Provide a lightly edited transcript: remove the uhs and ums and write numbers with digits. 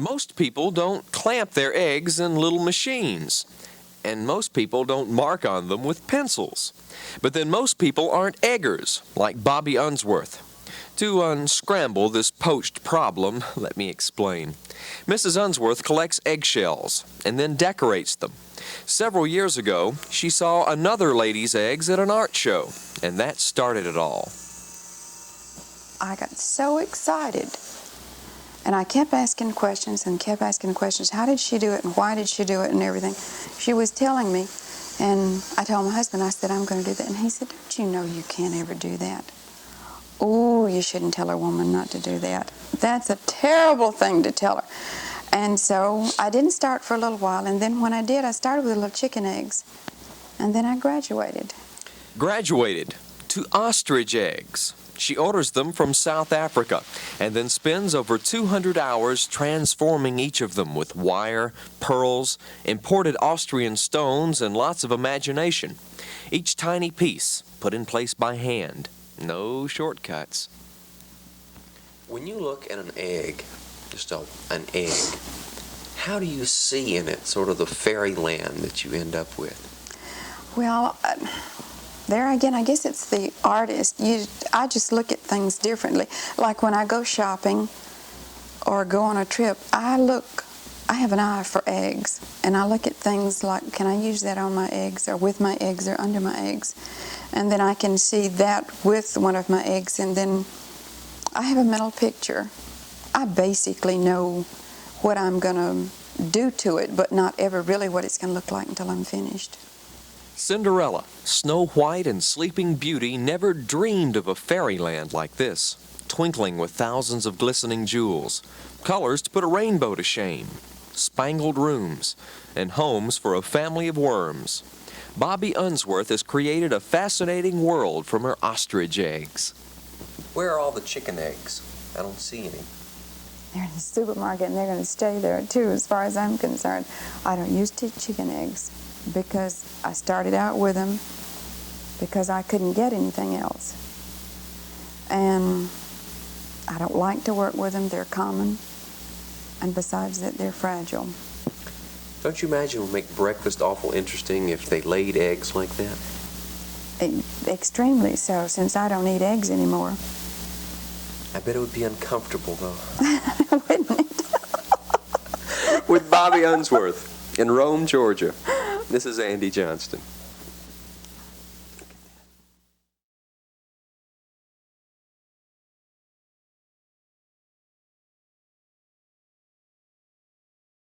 Most people don't clamp their eggs in little machines. And most people don't mark on them with pencils. But then most people aren't eggers, like Bobbie Unsworth. To unscramble this poached problem, let me explain. Mrs. Unsworth collects eggshells and then decorates them. Several years ago, she saw another lady's eggs at an art show, and that started it all. I got so excited, and I kept asking questions and kept asking questions. How did she do it, and why did she do it, and everything? She was telling me, and I told my husband, I said, I'm going to do that. And he said, don't you know you can't ever do that? Oh, you shouldn't tell a woman not to do that. That's a terrible thing to tell her. And so I didn't start for a little while, and then when I did, I started with little chicken eggs, and then I graduated. Graduated to ostrich eggs. She orders them from South Africa and then spends over 200 hours transforming each of them with wire, pearls, imported Austrian stones, and lots of imagination. Each tiny piece put in place by hand. No shortcuts. When you look at an egg, just an egg, how do you see in it sort of the fairyland that you end up with? Well, there again, I guess it's the artist. I just look at things differently. Like when I go shopping or go on a trip, I have an eye for eggs, and I look at things like, can I use that on my eggs or with my eggs or under my eggs? And then I can see that with one of my eggs, and then I have a mental picture. I basically know what I'm going to do to it, but not ever really what it's going to look like until I'm finished. Cinderella, Snow White and Sleeping Beauty never dreamed of a fairyland like this, twinkling with thousands of glistening jewels, colors to put a rainbow to shame, spangled rooms, and homes for a family of worms. Bobbie Unsworth has created a fascinating world from her ostrich eggs. Where are all the chicken eggs? I don't see any. They're in the supermarket, and they're going to stay there, too, as far as I'm concerned. I don't use chicken eggs because I started out with them because I couldn't get anything else. And I don't like to work with them. They're common. And besides that, they're fragile. Don't you imagine it would make breakfast awful interesting if they laid eggs like that? Extremely so, since I don't eat eggs anymore. I bet it would be uncomfortable, though. Wouldn't it? With Bobbie Unsworth in Rome, Georgia, this is Andy Johnston.